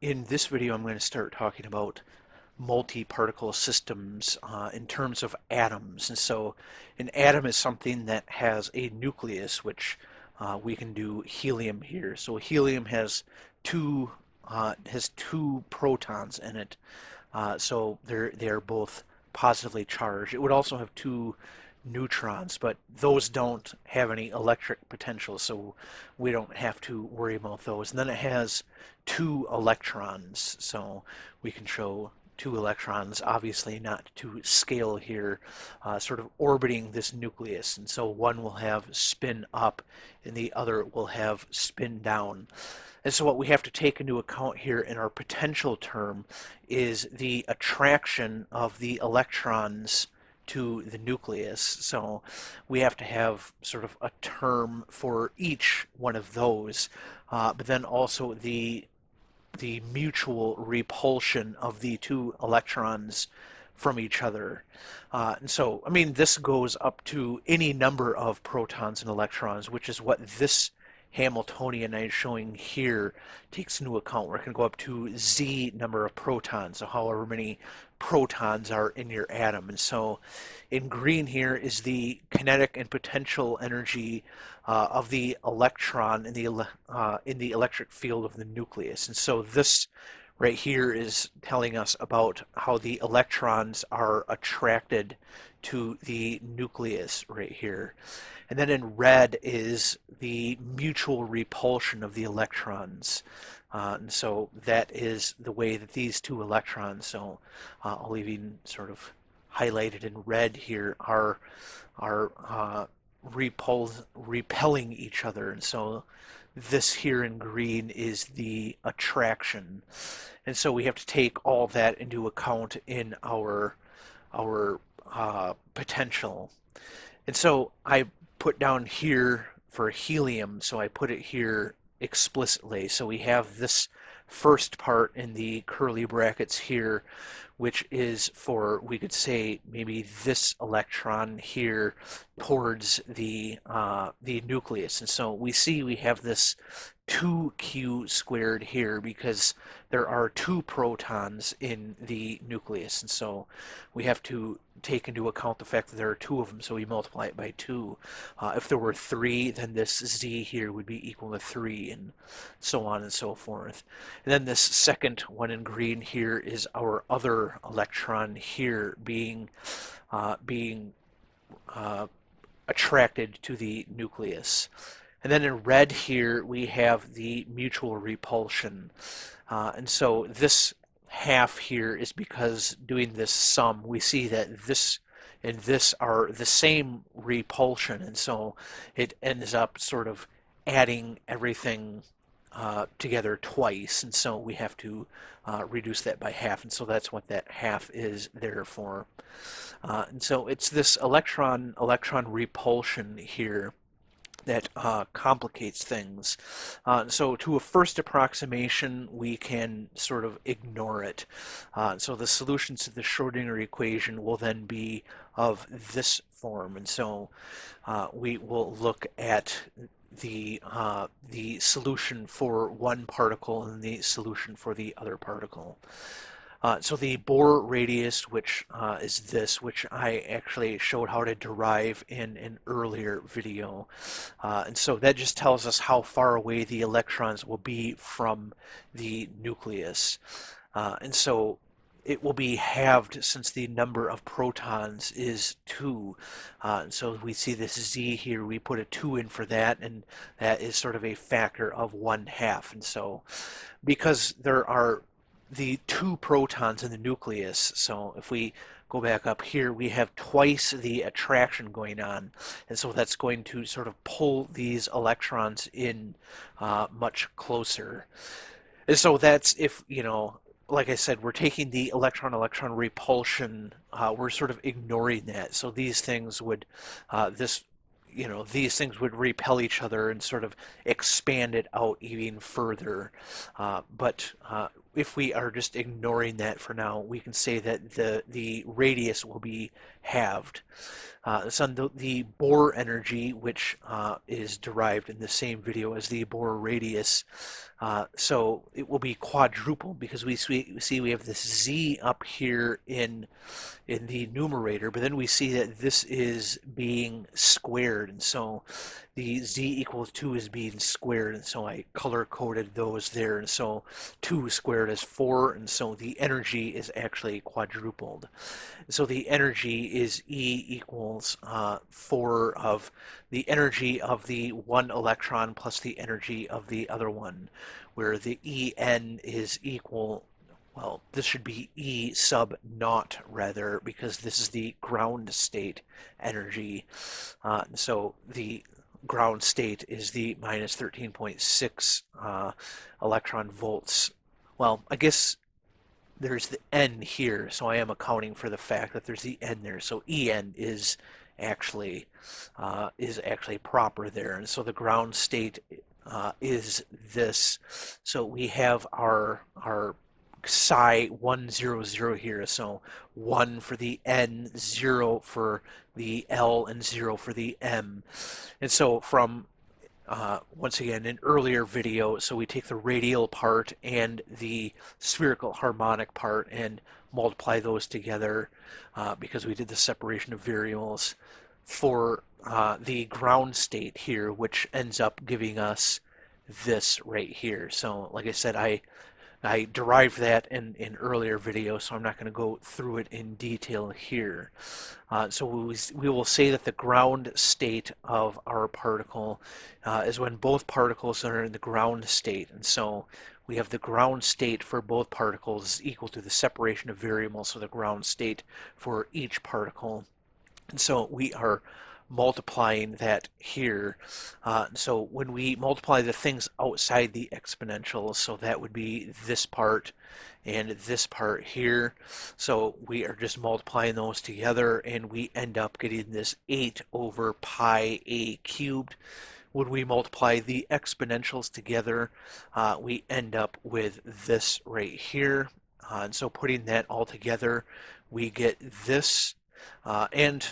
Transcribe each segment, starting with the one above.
In this video, I'm going to start talking about multi-particle systems in terms of atoms. And so an atom is something that has a nucleus, which we can do helium here. So helium two has two protons in it. So they're both positively charged. It would also have two neutrons, but those don't have any electric potential, so we don't have to worry about those. And then it has two electrons, so we can show two electrons, obviously not to scale here, sort of orbiting this nucleus. And so one will have spin up and the other will have spin down. And so what we have to take into account here in our potential term is the attraction of the electrons to the nucleus. So we have to have sort of a term for each one of those, but then also the mutual repulsion of the two electrons from each other. And so, I mean, this goes up to any number of protons and electrons, which is what this Hamiltonian I'm showing here takes into account. Where it can go up to Z number of protons, so however many protons are in your atom. And so in green here is the kinetic and potential energy of the electron in the electric field of the nucleus. And so this right here is telling us about how the electrons are attracted to the nucleus right here. And then in red is the mutual repulsion of the electrons. And so that is the way that these two electrons, so I'll even sort of highlighted in red here, are repelling each other. And so this here in green is the attraction. And so we have to take all that into account in our potential. And so I put down here for helium, so I put it here explicitly. So we have this first part in the curly brackets here, which is for, we could say, maybe this electron here towards the nucleus. And so we see we have this 2q squared here because there are two protons in the nucleus. And so we have to take into account the fact that there are two of them, so we multiply it by 2. If there were 3, then this z here would be equal to 3, and so on and so forth. And then this second one in green here is our other electron here being attracted to the nucleus. And then in red here we have the mutual repulsion. And so this half here is because doing this sum, we see that this and this are the same repulsion, and so it ends up sort of adding everything together twice, and so we have to reduce that by half, and so that's what that half is there for. And so it's this electron repulsion here that complicates things. So to a first approximation, we can sort of ignore it. So the solutions to the Schrodinger equation will then be of this form. And so we will look at the solution for one particle and the solution for the other particle. So the Bohr radius, which is this, which I actually showed how to derive in an earlier video. And so that just tells us how far away the electrons will be from the nucleus. And so it will be halved since the number of protons is 2. And so we see this z here, we put a 2 in for that, and that is sort of a factor of 1/2. And so because there are the two protons in the nucleus, so if we go back up here, we have twice the attraction going on, and so that's going to sort of pull these electrons in much closer. And so that's if, like I said, we're taking the electron-electron repulsion, we're sort of ignoring that. So these things would, these things would repel each other and sort of expand it out even further. But if we are just ignoring that for now, we can say that the radius will be halved. So the Bohr energy, which is derived in the same video as the Bohr radius, so it will be quadrupled because we see we have this z up here in the numerator, but then we see that this is being squared, and so the z equals 2 is being squared, and so I color coded those there, and so 2 squared is 4, and so the energy is actually quadrupled. So the energy is E equals 4 of the energy of the one electron plus the energy of the other one, where the En is equal, well, this should be E sub naught rather, because this is the ground state energy. So the ground state is the minus 13.6 electron volts. Well, I guess there's the N here, so I am accounting for the fact that there's the N there. So En actually is actually proper there, and so the ground state is this. So we have our psi 100 here, so 1 for the N, 0 for the L, and 0 for the M. And so from once again, an earlier video, so we take the radial part and the spherical harmonic part and multiply those together because we did the separation of variables for the ground state here, which ends up giving us this right here. So like I said, I derived that in earlier videos, so I'm not going to go through it in detail here. So we will say that the ground state of our particle is when both particles are in the ground state. And so we have the ground state for both particles equal to the separation of variables, so the ground state for each particle. And so we are multiplying that here. So when we multiply the things outside the exponential, so that would be this part and this part here. So we are just multiplying those together and we end up getting this 8 over pi a cubed. When we multiply the exponentials together, we end up with this right here. And so putting that all together, we get this. And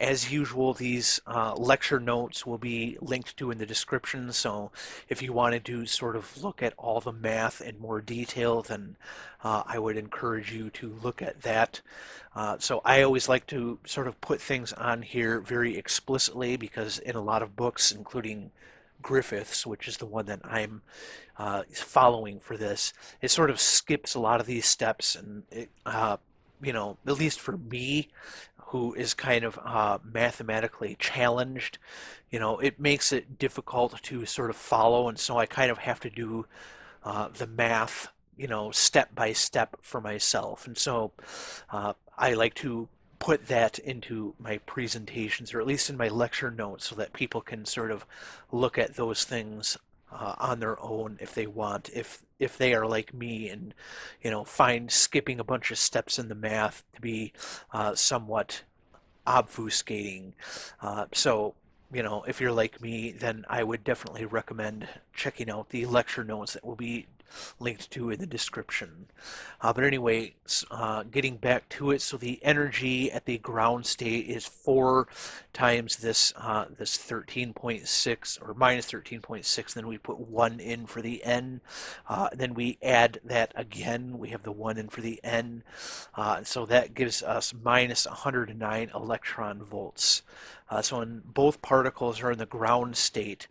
as usual, these lecture notes will be linked to in the description, so if you wanted to sort of look at all the math in more detail, then I would encourage you to look at that. So I always like to sort of put things on here very explicitly because in a lot of books, including Griffith's, which is the one that I'm following for this, it sort of skips a lot of these steps, and it, you know, at least for me, who is kind of mathematically challenged, you know, it makes it difficult to sort of follow, and so I kind of have to do the math, you know, step by step for myself. And so I like to put that into my presentations, or at least in my lecture notes, so that people can sort of look at those things on their own if they want, if they are like me and, you know, find skipping a bunch of steps in the math to be somewhat obfuscating. So, you know, if you're like me, then I would definitely recommend checking out the lecture notes that will be linked to in the description. But anyway, getting back to it, so the energy at the ground state is 4 times this 13.6 or minus 13.6. Then we put 1 in for the N. Then we add that again. We have the 1 in for the N. So that gives us minus 109 electron volts. So when both particles are in the ground state,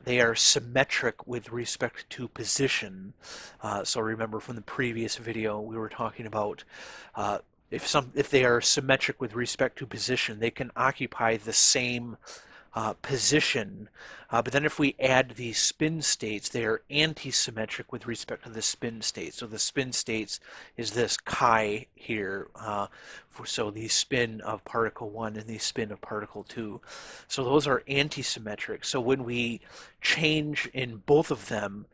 they are symmetric with respect to position. So remember from the previous video, we were talking about if they are symmetric with respect to position, they can occupy the same position. But then if we add the spin states, they are anti-symmetric with respect to the spin states. So the spin states is this chi here, so the spin of particle 1 and the spin of particle 2. So those are anti-symmetric. So when we change in both of them,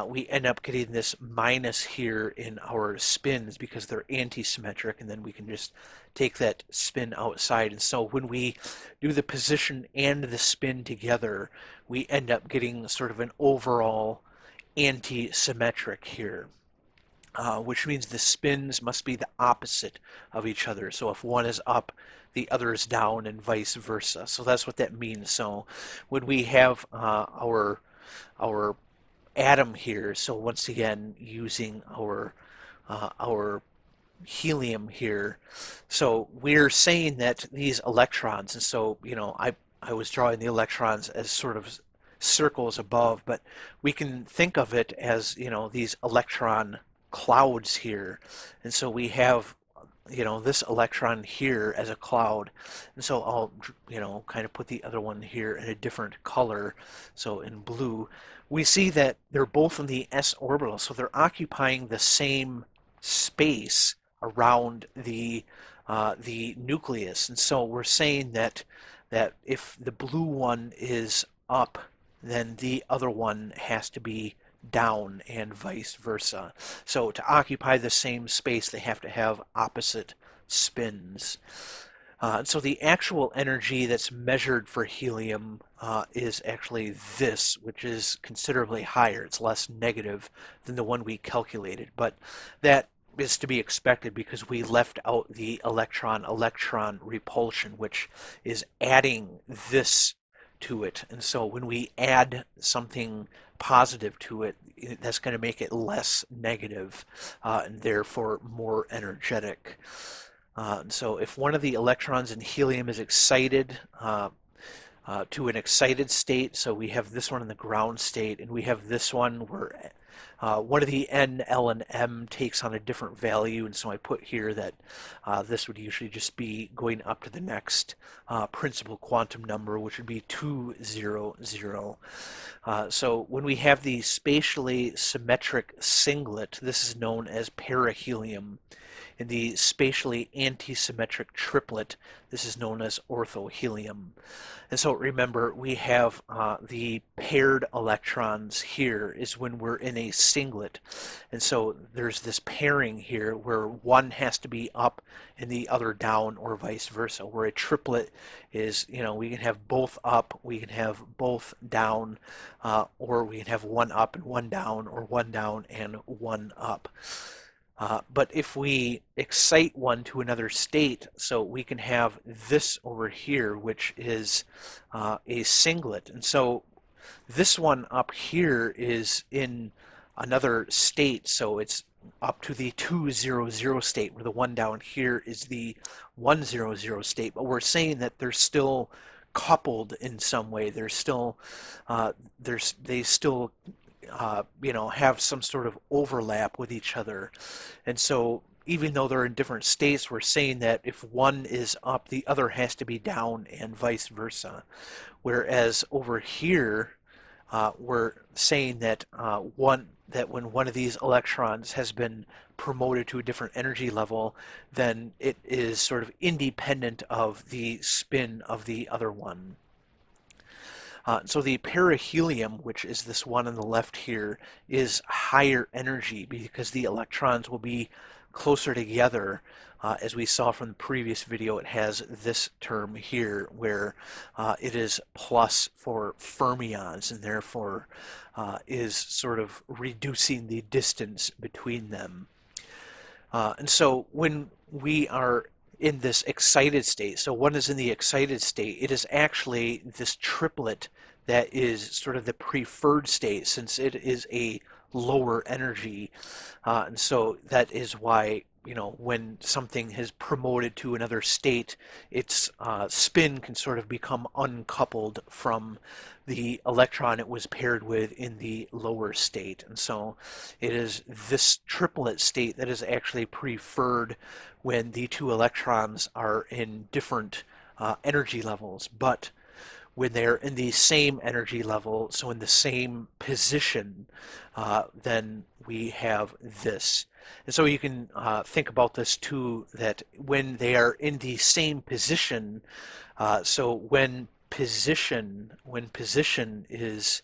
we end up getting this minus here in our spins because they're anti-symmetric, and then we can just take that spin outside. And so when we do the position and the spin together, we end up getting sort of an overall anti-symmetric here. which means the spins must be the opposite of each other. So if one is up, the other is down, and vice versa. So that's what that means. So when we have our atom here, so once again using our helium here. So we're saying that these electrons, and so, I was drawing the electrons as sort of circles above, but we can think of it as, these electron clouds here. And so we have, this electron here as a cloud. And so I'll, kind of put the other one here in a different color. So in blue, we see that they're both in the s orbital. So they're occupying the same space around the nucleus. And so we're saying that if the blue one is up, then the other one has to be down and vice versa. So to occupy the same space, they have to have opposite spins. So the actual energy that's measured for helium is actually this, which is considerably higher. It's less negative than the one we calculated, but that is to be expected because we left out the electron-electron repulsion, which is adding this to it. And so when we add something positive to it, that's going to make it less negative, and therefore more energetic. So if one of the electrons in helium is excited to an excited state, so we have this one in the ground state, and we have this one where one of the N, L, and M takes on a different value, and so I put here that this would usually just be going up to the next principal quantum number, which would be 200. So when we have the spatially symmetric singlet, this is known as perihelium. In the spatially antisymmetric triplet, this is known as orthohelium. And so remember, we have the paired electrons here is when we're in a singlet. And so there's this pairing here where one has to be up and the other down, or vice versa. Where a triplet is, we can have both up, we can have both down, or we can have one up and one down, or one down and one up. But if we excite one to another state, so we can have this over here, which is a singlet. And so this one up here is in another state, so it's up to the 200 state, where the one down here is the 100 state. But we're saying that they're still coupled in some way. They're still, they still have some sort of overlap with each other. And so even though they're in different states, we're saying that if one is up, the other has to be down, and vice versa. Whereas over here, we're saying that when one of these electrons has been promoted to a different energy level, then it is sort of independent of the spin of the other one. So the perihelium, which is this one on the left here, is higher energy because the electrons will be closer together. As we saw from the previous video, it has this term here where it is plus for fermions, and therefore is sort of reducing the distance between them. And so when we are in this excited state, so one is in the excited state, it is actually this triplet that is sort of the preferred state, since it is a lower energy. And so that is why, when something is promoted to another state, its spin can sort of become uncoupled from the electron it was paired with in the lower state. And so it is this triplet state that is actually preferred when the two electrons are in different energy levels. But when they're in the same energy level, so in the same position, then we have this. And so you can think about this too, that when they are in the same position, so when position is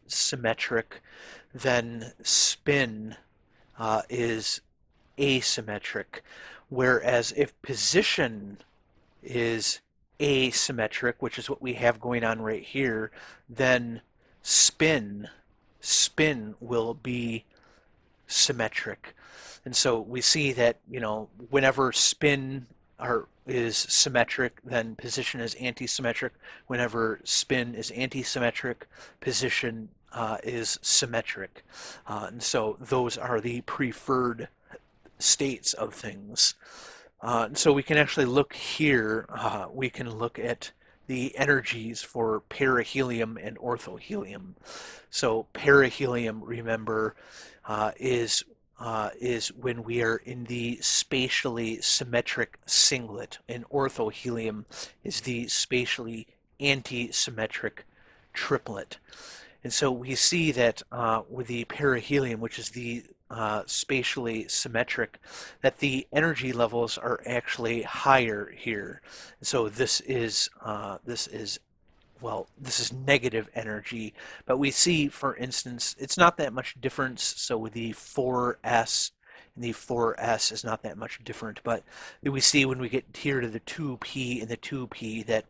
symmetric, then spin is asymmetric. Whereas if position is asymmetric, which is what we have going on right here, then spin spin will be symmetric. And so we see that, whenever spin is symmetric, then position is antisymmetric. Whenever spin is antisymmetric, position is symmetric. And so those are the preferred states of things. So we can actually look here, we can look at the energies for perihelium and orthohelium. So perihelium, remember, is when we are in the spatially symmetric singlet, and orthohelium is the spatially anti-symmetric triplet. And so we see that with the perihelium, which is the spatially symmetric, that the energy levels are actually higher here. So this is negative energy, but we see, for instance, it's not that much difference. So with the 4s, and the 4s is not that much different, but we see when we get here to the 2p and the 2p that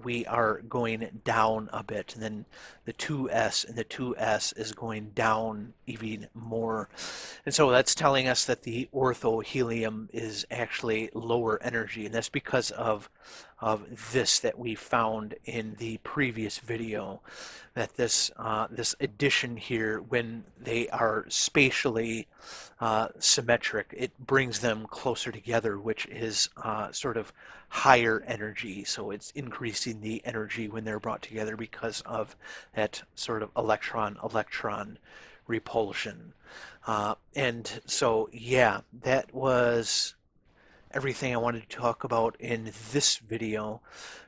we are going down a bit, and then the 2s and the 2s is going down even more. And so that's telling us that the orthohelium is actually lower energy, and that's because of this that we found in the previous video, that this addition here, when they are spatially symmetric, it brings them closer together, which is sort of higher energy. So it's increasing the energy when they're brought together because of that sort of electron-electron repulsion. And so, yeah, that was everything I wanted to talk about in this video.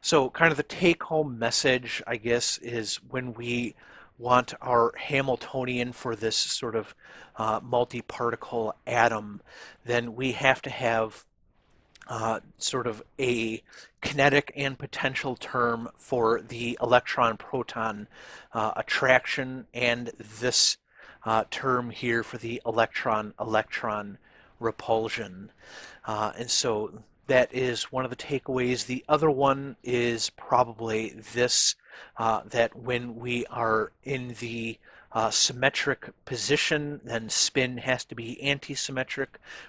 So kind of the take-home message, I guess, is when we want our Hamiltonian for this sort of multi-particle atom, then we have to have sort of a kinetic and potential term for the electron-proton attraction, and this term here for the electron-electron repulsion. And so that is one of the takeaways. The other one is probably this, that when we are in the symmetric position, then spin has to be antisymmetric.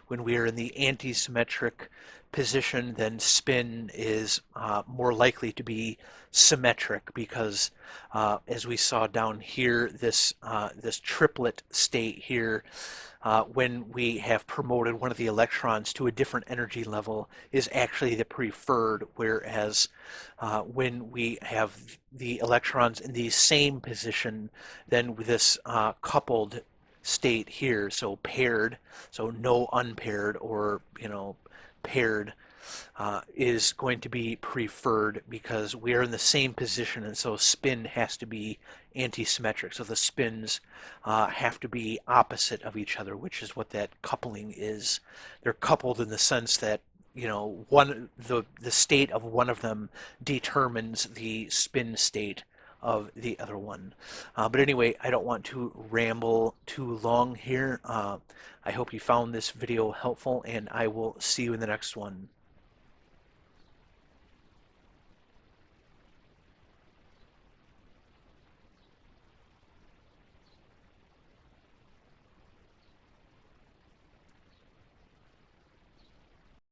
When we are in the antisymmetric position, then spin is more likely to be symmetric, because as we saw down here, this triplet state here, when we have promoted one of the electrons to a different energy level, is actually the preferred, whereas when we have the electrons in the same position, then with this coupled state here, so paired, so no unpaired, or paired, is going to be preferred because we are in the same position, and so spin has to be antisymmetric. So the spins have to be opposite of each other, which is what that coupling is. They're coupled in the sense that the state of one of them determines the spin state of the other one. But anyway, I don't want to ramble too long here. I hope you found this video helpful, and I will see you in the next one.